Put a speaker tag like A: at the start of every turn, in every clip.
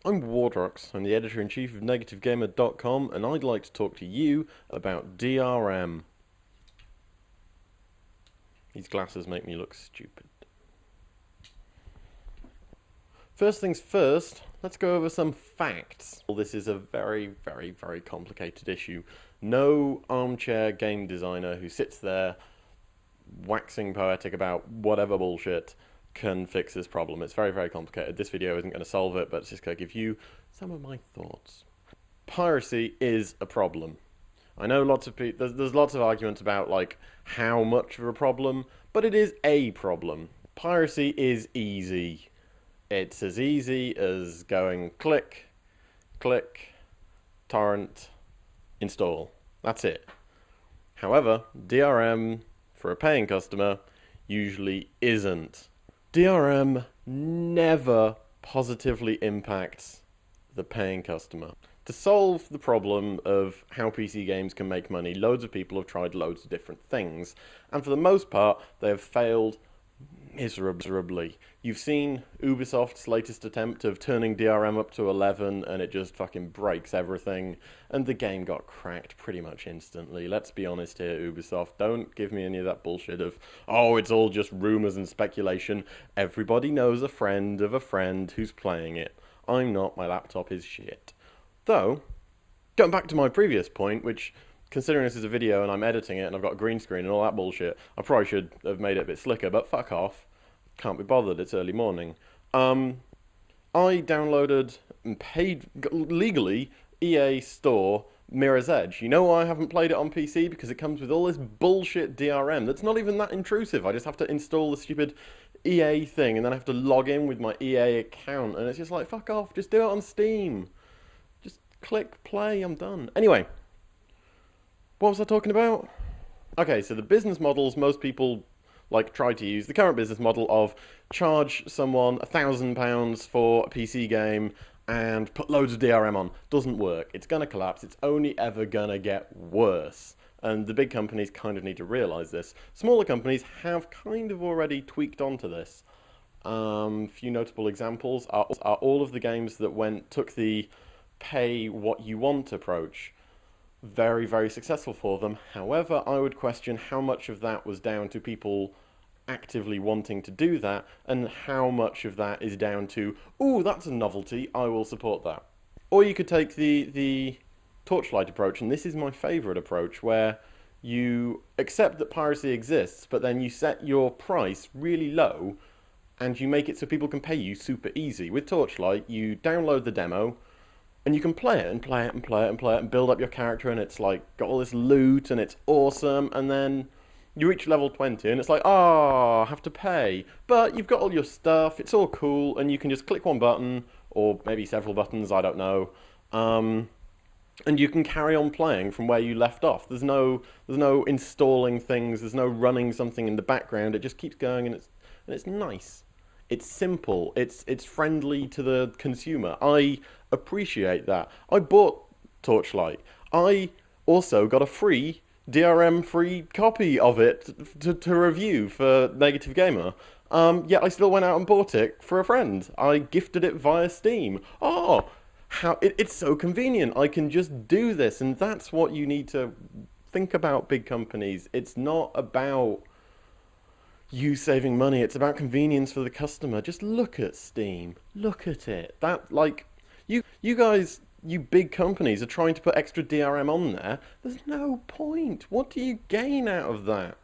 A: I'm Wardrox, I'm the editor-in-chief of NegativeGamer.com, and I'd like to talk to you about DRM. These glasses make me look stupid. First things first, let's go over some facts. Well, this is a very, very, very complicated issue. No armchair game designer who sits there waxing poetic about whatever bullshit can fix this problem. It's very, very complicated. This video isn't going to solve it, but it's just going to give you some of my thoughts. Piracy is a problem. I know lots of people, there's lots of arguments about like how much of a problem, but it is a problem. Piracy is easy. It's as easy as going click, click, torrent, install. That's it. However, DRM for a paying customer usually isn't. DRM never positively impacts the paying customer. To solve the problem of how PC games can make money, loads of people have tried loads of different things, and for the most part, they have failed miserably. You've seen Ubisoft's latest attempt of turning DRM up to 11 and it just fucking breaks everything, and the game got cracked pretty much instantly. Let's be honest here, Ubisoft, don't give me any of that bullshit of, oh, it's all just rumours and speculation. Everybody knows a friend of a friend who's playing it. I'm not, my laptop is shit. Though, going back to my previous point, which, considering this is a video and I'm editing it and I've got a green screen and all that bullshit, I probably should have made it a bit slicker, but fuck off. Can't be bothered, it's early morning. I downloaded and paid legally EA Store Mirror's Edge. You know why I haven't played it on PC? Because it comes with all this bullshit DRM that's not even that intrusive. I just have to install the stupid EA thing and then I have to log in with my EA account, and it's just like, fuck off, just do it on Steam. Just click play, I'm done. Anyway, what was I talking about? Okay, so the business models most people like try to use, the current business model of charge someone £1,000 for a PC game and put loads of DRM on, doesn't work. It's going to collapse. It's only ever going to get worse. And the big companies kind of need to realise this. Smaller companies have kind of already tweaked onto this. Few notable examples are all of the games that took the pay what you want approach. Very, very successful for them. However, I would question how much of that was down to people actively wanting to do that, and how much of that is down to, ooh, that's a novelty, I will support that. Or you could take the Torchlight approach, and this is my favourite approach, where you accept that piracy exists, but then you set your price really low, and you make it so people can pay you super easy. With Torchlight, you download the demo, and you can play it and play it and play it and play it and build up your character, and it's like got all this loot and it's awesome, and then you reach level 20 and it's like, oh, I have to pay. But you've got all your stuff, it's all cool, and you can just click one button, or maybe several buttons, I don't know, and you can carry on playing from where you left off. There's no installing things, there's no running something in the background, it just keeps going, and it's nice. It's simple, it's friendly to the consumer. I appreciate that. I bought Torchlight. I also got a free DRM-free copy of it to review for Negative Gamer. Yet I still went out and bought it for a friend. I gifted it via Steam. Oh, it's so convenient. I can just do this, and that's what you need to think about, big companies. It's not about you saving money, it's about convenience for the customer. Just look at Steam. Look at it. That, like, you guys, you big companies are trying to put extra DRM on there. There's no point. What do you gain out of that?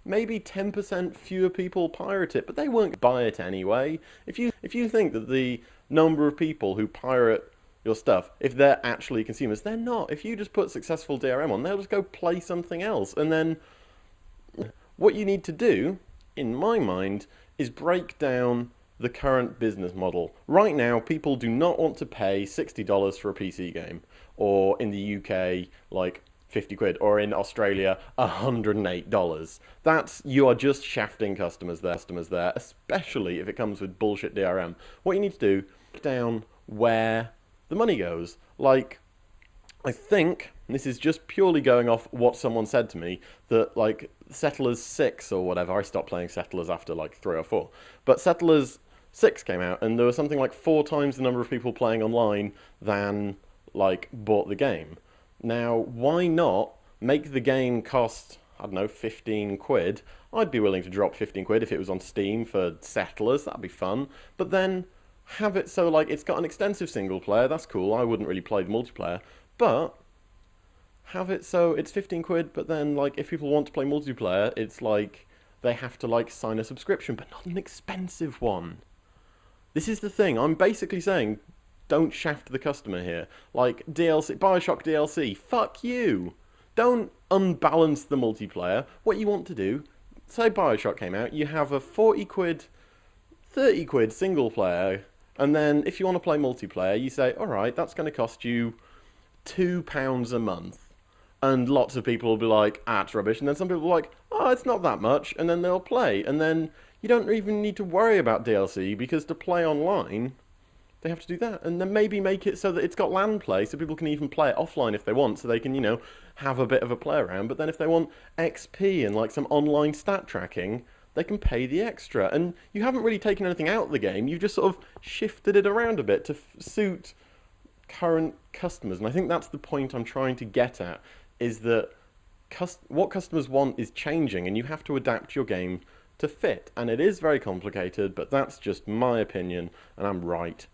A: Maybe 10% fewer people pirate it, but they won't buy it anyway. If you think that the number of people who pirate your stuff, if they're actually consumers, they're not. If you just put successful DRM on, they'll just go play something else. And then what you need to do, in my mind, is break down the current business model. Right now, people do not want to pay $60 for a PC game, or in the UK, like 50 quid, or in Australia, $108. You are just shafting customers there, especially if it comes with bullshit DRM. What you need to do, break down where the money goes. Like, I think, and this is just purely going off what someone said to me, that like Settlers 6 or whatever, I stopped playing Settlers after like 3 or 4, but Settlers 6 came out, and there was something like 4 times the number of people playing online than, like, bought the game. Now, why not make the game cost, I don't know, 15 quid? I'd be willing to drop 15 quid if it was on Steam for Settlers, that'd be fun. But then have it so, like, it's got an extensive single player, that's cool, I wouldn't really play the multiplayer, but have it so it's 15 quid, but then, like, if people want to play multiplayer, it's like they have to, like, sign a subscription, but not an expensive one. This is the thing, I'm basically saying, don't shaft the customer here. Like, DLC, Bioshock DLC, fuck you! Don't unbalance the multiplayer. What you want to do, say Bioshock came out, you have a 40 quid, 30 quid single player, and then if you want to play multiplayer, you say, alright, that's going to cost you £2 a month. And lots of people will be like, ah, it's rubbish. And then some people are like, oh, it's not that much. And then they'll play. And then you don't even need to worry about DLC, because to play online, they have to do that. And then maybe make it so that it's got LAN play, so people can even play it offline if they want, so they can, you know, have a bit of a play around. But then if they want XP and, like, some online stat tracking, they can pay the extra. And you haven't really taken anything out of the game. You've just sort of shifted it around a bit to suit current customers. And I think that's the point I'm trying to get at, is that what customers want is changing, and you have to adapt your game to fit. And it is very complicated, but that's just my opinion, and I'm right.